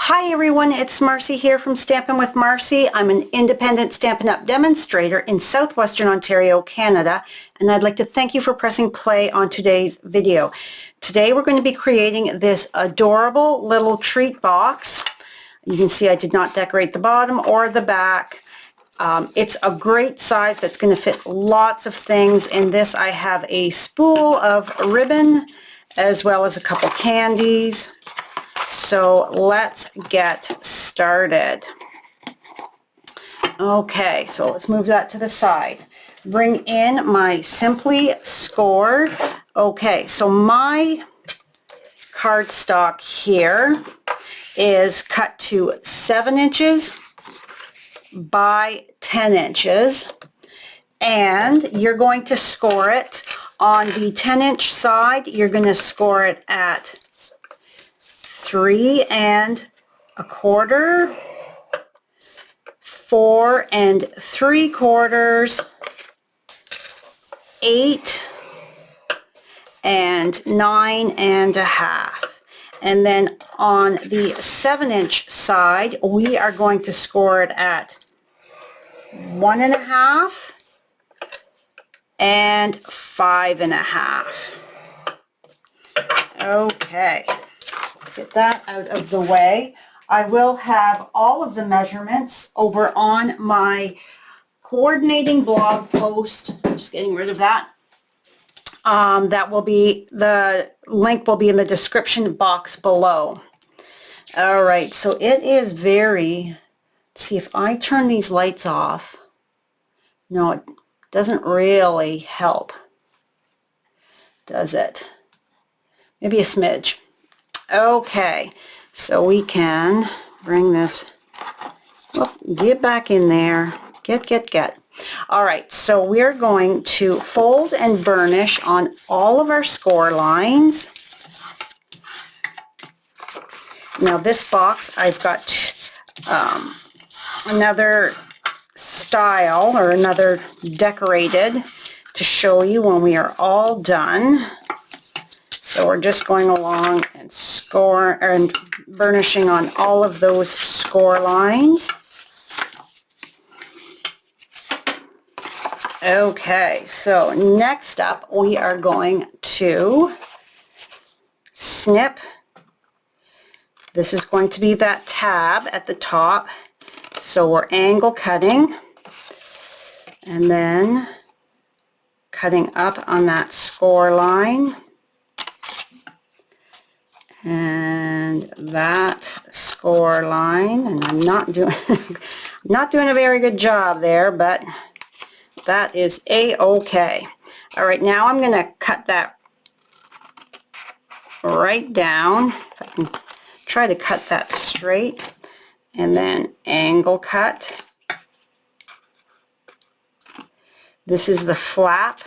Hi everyone, it's Marcy here from Stampin' with Marcy. I'm an independent Stampin' Up! Demonstrator in Southwestern Ontario, Canada, and I'd like to thank you for pressing play on today's video. Today we're going to be creating this adorable little treat box. You can see I did not decorate the bottom or the back. It's a great size that's going to fit lots of things. In this I have a spool of ribbon as well as a couple candies. So let's get started. Okay, so let's move that to the side. Bring in my Simply Scored. Okay, so my cardstock here is cut to 7 inches by 10 inches, and you're going to score it on the 10-inch side. You're going to score it at 3 1/4, 4 3/4, 8 9 1/2. And then on the 7-inch side, we are going to score it at 1 1/2 and 5 1/2. Okay. Get that out of the way. I will have all of the measurements over on my coordinating blog post. I'm just getting rid of that. That will be, the link will be in the description box below. All right, so it is very, let's see if I turn these lights off. No, it doesn't really help, does it? Maybe a smidge. Okay, so we can bring this, get back in there, get. All right, so we're going to fold and burnish on all of our score lines. Now this box, I've got another style or another decorated to show you when we are all done. So we're just going along and score and burnishing on all of those score lines. Okay, so next up we are going to snip. This is going to be that tab at the top. So we're angle cutting and then cutting up on that score line. And that score line, and I'm not doing a very good job there, but that is a-okay. All right, now I'm going to cut that right down. If I can try to cut that straight, and then angle cut. This is the flap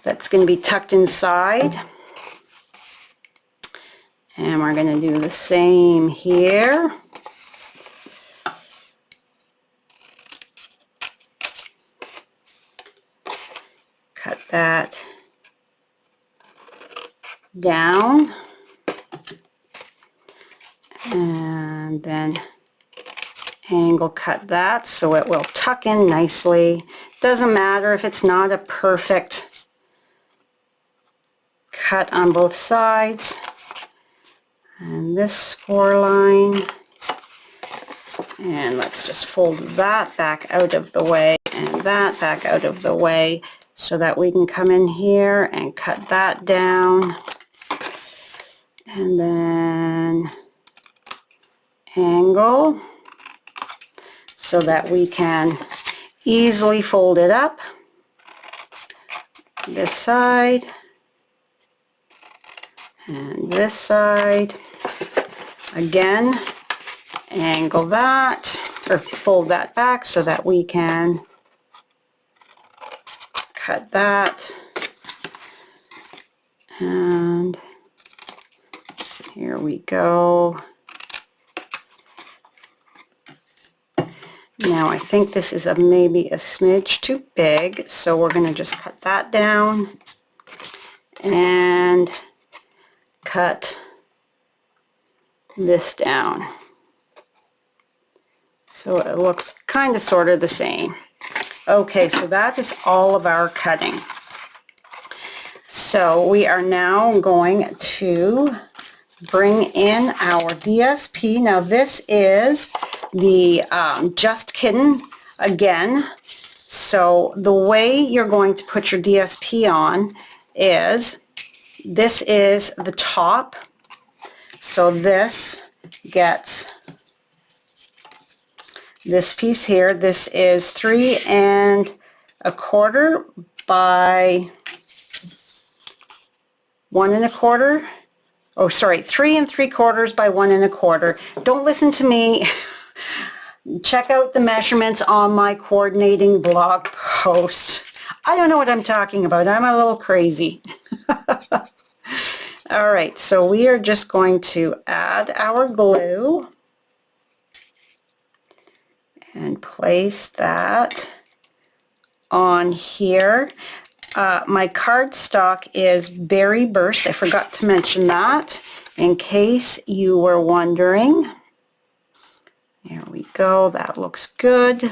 that's going to be tucked inside. And we're going to do the same here. Cut that down. And then angle cut that so it will tuck in nicely. Doesn't matter if it's not a perfect cut on both sides. And this score line, and let's just fold that back out of the way and that back out of the way so that we can come in here and cut that down, and then angle so that we can easily fold it up this side and this side. Again, angle that, or fold that back so that we can cut that. And here we go. Now I think this is maybe a smidge too big, so we're going to just cut that down and cut this down. So it looks kind of sort of the same. Okay, so that is all of our cutting. So we are now going to bring in our DSP. Now this is the Just Kiddin' again. So the way you're going to put your DSP on is, this is the top. So this gets this piece here. This is 3 1/4 by 1 1/4. Oh, sorry, 3 3/4 by 1 1/4. Don't listen to me. Check out the measurements on my coordinating blog post. I don't know what I'm talking about. I'm a little crazy. All right, so we are just going to add our glue and place that on here. My cardstock is Berry Burst. I forgot to mention that in case you were wondering. There we go. That looks good.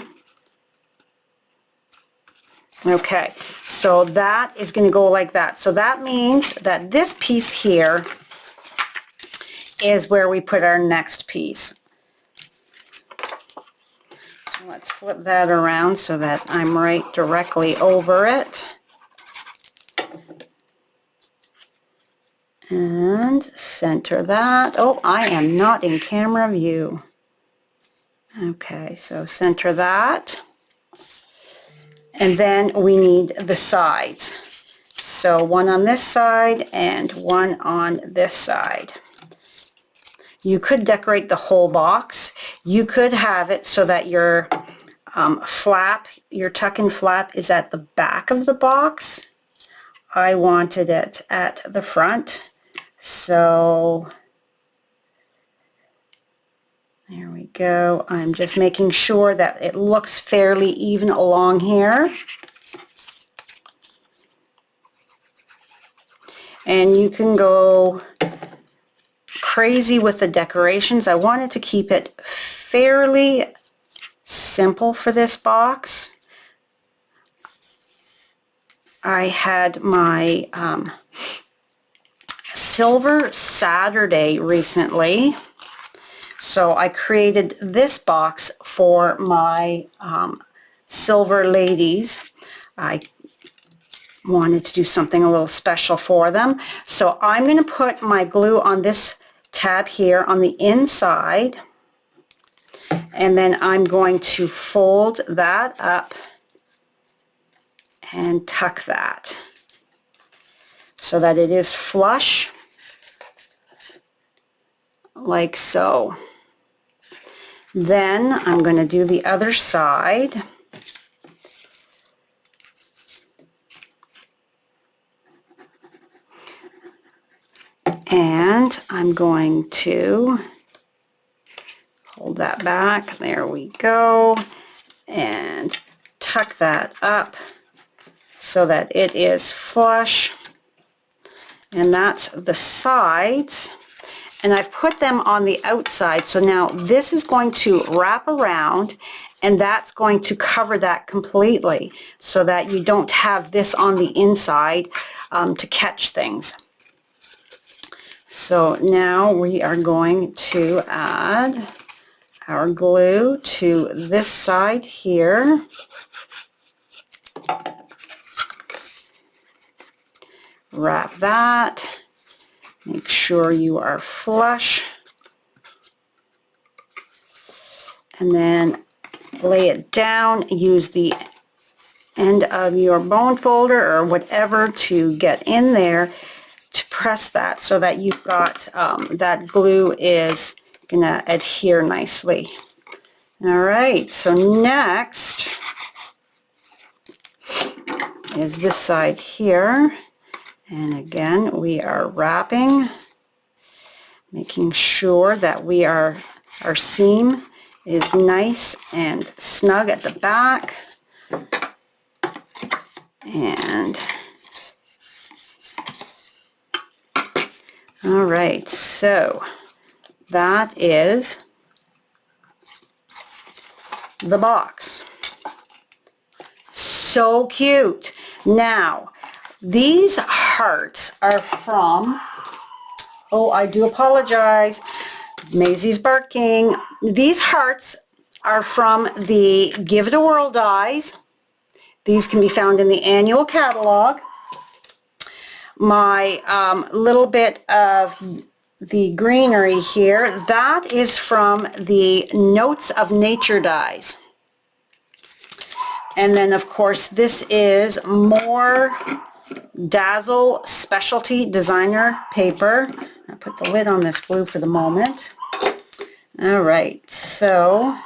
Okay, so that is going to go like that. So that means that this piece here is where we put our next piece. So let's flip that around so that I'm right directly over it. And center that. Oh, I am not in camera view. Okay, so center that. And then we need the sides. So one on this side and one on this side. You could decorate the whole box. You could have it so that your flap, your tuck-in flap is at the back of the box. I wanted it at the front. So there we go. I'm just making sure that it looks fairly even along here. And you can go crazy with the decorations. I wanted to keep it fairly simple for this box. I had my Silver Saturday recently. So I created this box for my silver ladies. I wanted to do something a little special for them. So I'm going to put my glue on this tab here on the inside, and then I'm going to fold that up and tuck that so that it is flush like so. Then I'm going to do the other side. And I'm going to hold that back. There we go. And tuck that up so that it is flush. And that's the sides. And I've put them on the outside, so now this is going to wrap around, and that's going to cover that completely so that you don't have this on the inside to catch things. So now we are going to add our glue to this side here. Wrap that. Make sure you are flush. And then lay it down. Use the end of your bone folder or whatever to get in there to press that so that you've got that glue is going to adhere nicely. All right, so next is this side here. And again, we are wrapping, making sure that our seam is nice and snug at the back. And all right, so that is the box. So cute. Now, these hearts are from, oh, I do apologize. Maisie's barking. These hearts are from the Give It a Whirl dies. These can be found in the annual catalog. My little bit of the greenery here, that is from the Notes of Nature dies. And then, of course, this is more Dazzle Specialty Designer paper. I'll put the lid on this glue for the moment. All right, so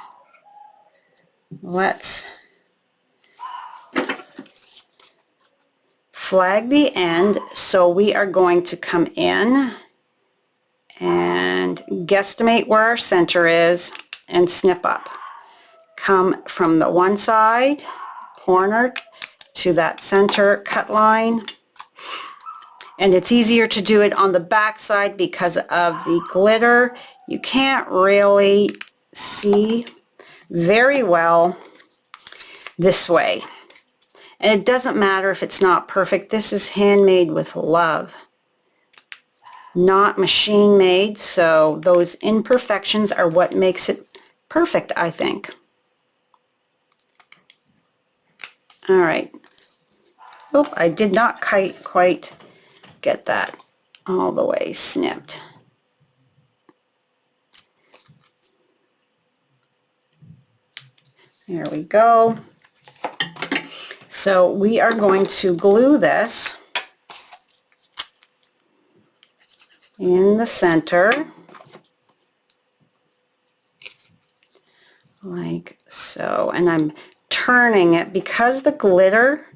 let's flag the end. So we are going to come in and guesstimate where our center is and snip up. Come from the one side corner to that center cut line. And it's easier to do it on the back side because of the glitter. You can't really see very well this way. And it doesn't matter if it's not perfect. This is handmade with love, not machine made. So those imperfections are what makes it perfect, I think. All right. Oh, I did not quite get that all the way snipped. There we go. So we are going to glue this in the center, like so. And I'm turning it because the glitter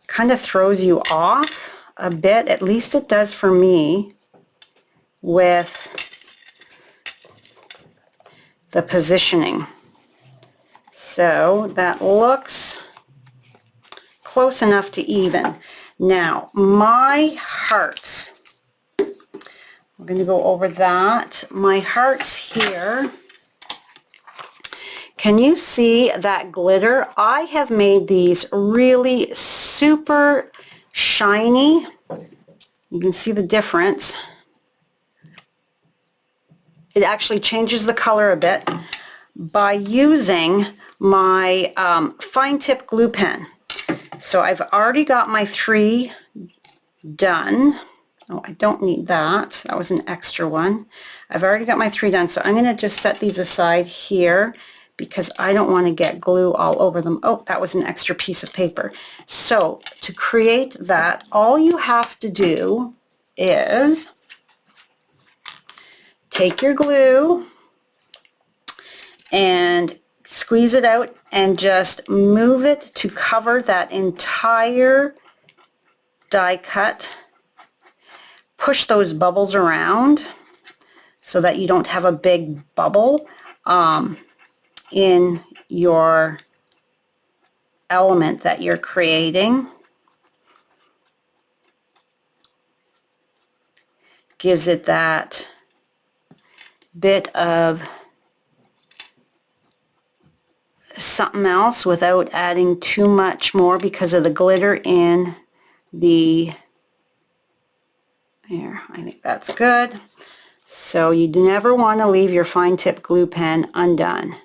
kind of throws you off a bit, at least it does for me, with the positioning. So that looks close enough to even. Now, my hearts, we're going to go over that. My hearts here, can you see that glitter? I have made these really super shiny. You can see the difference. It actually changes the color a bit by using my fine tip glue pen. So I've already got my 3 done. Oh, I don't need that. That was an extra one. I've already got my 3 done. So I'm going to just set these aside here because I don't want to get glue all over them. Oh, that was an extra piece of paper. So to create that, all you have to do is take your glue and squeeze it out and just move it to cover that entire die cut. Push those bubbles around so that you don't have a big bubble in your element that you're creating. Gives it that bit of something else without adding too much more because of the glitter in the, there, I think that's good. So you never want to leave your fine tip glue pen undone.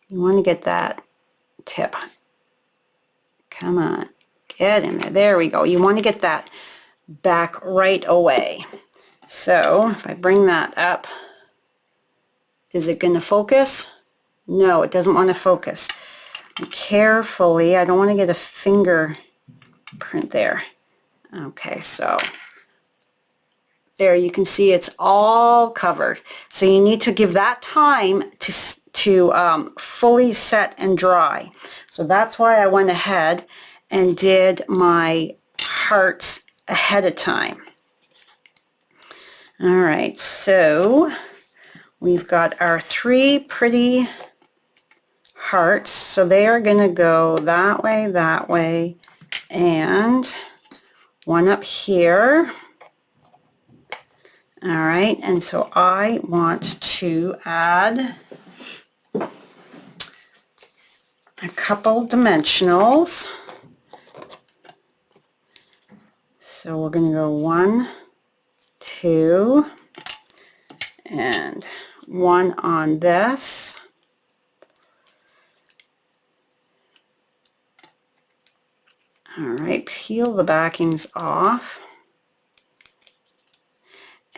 You want to get that tip. Come on, get in there. There we go. You want to get that back right away. So if I bring that up, is it going to focus? No, it doesn't want to focus. Carefully, I don't want to get a fingerprint there. Okay, so there you can see it's all covered. So you need to give that time to fully set and dry. So that's why I went ahead and did my hearts ahead of time. All right, so we've got our 3 pretty hearts. So they are going to go that way, and one up here. All right, and so I want to add a couple dimensionals. So we're going to go 1, 2, and 1 on this. All right, peel the backings off.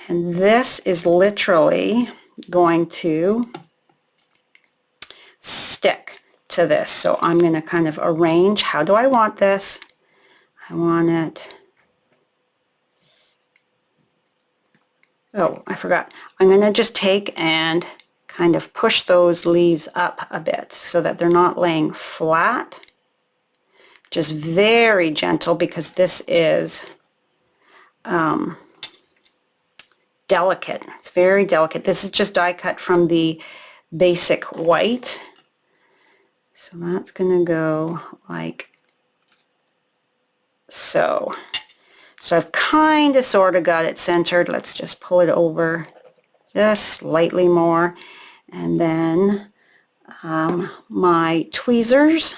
And this is literally going to stick to this. So I'm going to kind of arrange, how do I want this? I want it, oh, I forgot. I'm going to just take and kind of push those leaves up a bit so that they're not laying flat. Just very gentle, because this is delicate. It's very delicate. This is just die cut from the basic white. So that's going to go like so. So I've kind of sort of got it centered. Let's just pull it over just slightly more. And then my tweezers,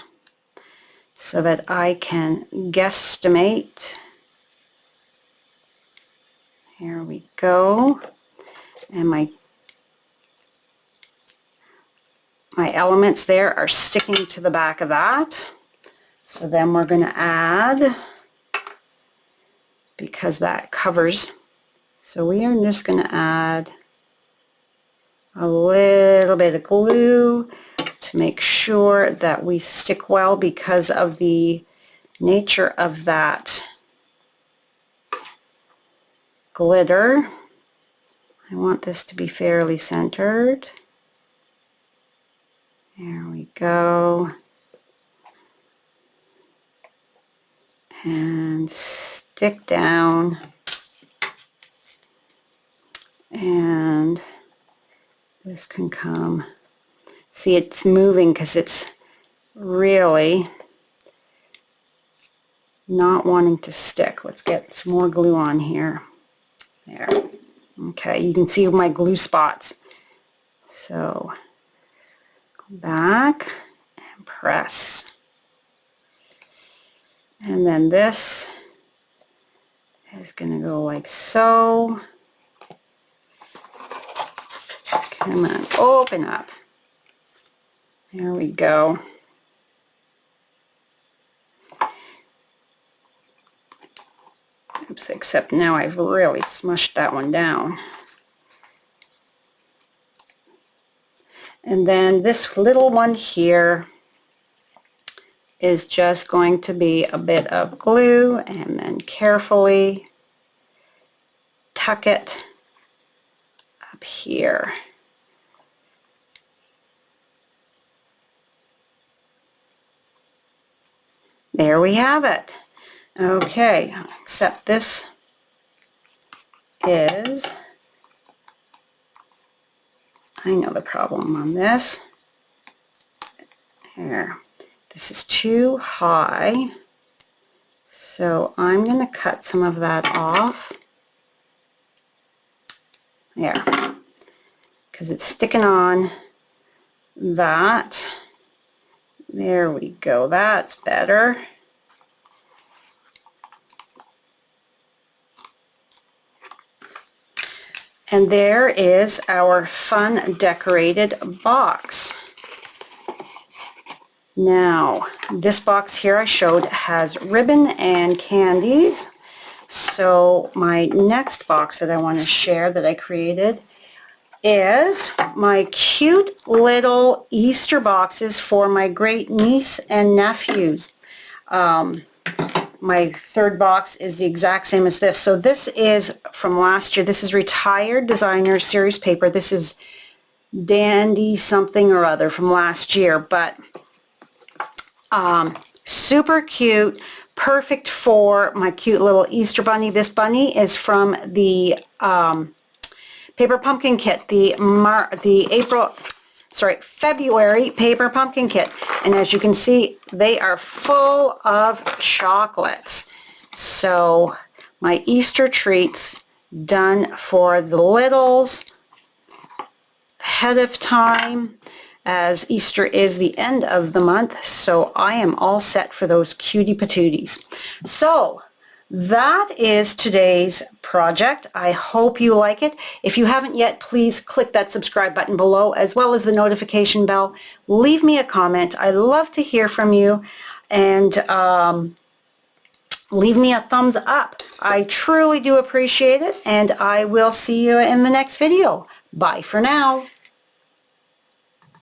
so that I can guesstimate. Here we go. And my elements there are sticking to the back of that. So then we're going to add, because that covers, so we are just going to add a little bit of glue to make sure that we stick well, because of the nature of that glitter. I want this to be fairly centered. There we go. And stick down. And this can come. See, it's moving because it's really not wanting to stick. Let's get some more glue on here. There. Okay, you can see my glue spots. So go back and press. And then this is going to go like so. Come on, open up. There we go. Oops, except now I've really smushed that one down. And then this little one here is just going to be a bit of glue, and then carefully tuck it up here. There we have it. Okay, except this is, I know the problem on this. Here, this is too high, so I'm going to cut some of that off. There, because it's sticking on that. There we go, that's better. And there is our fun decorated box. Now, this box here I showed has ribbon and candies. So my next box that I want to share that I created is my cute little Easter boxes for my great niece and nephews. My third box is the exact same as this. So this is from last year. This is Retired Designer Series paper. This is Dandy something or other from last year, but super cute, perfect for my cute little Easter bunny. This bunny is from the Paper Pumpkin Kit, the February Paper Pumpkin Kit. And as you can see, they are full of chocolates. So my Easter treats done for the littles ahead of time. as Easter is the end of the month, so I am all set for those cutie patooties. So that is today's project. I hope you like it. If you haven't yet, please click that subscribe button below as well as the notification bell. Leave me a comment. I love to hear from you, and leave me a thumbs up. I truly do appreciate it, and I will see you in the next video. Bye for now.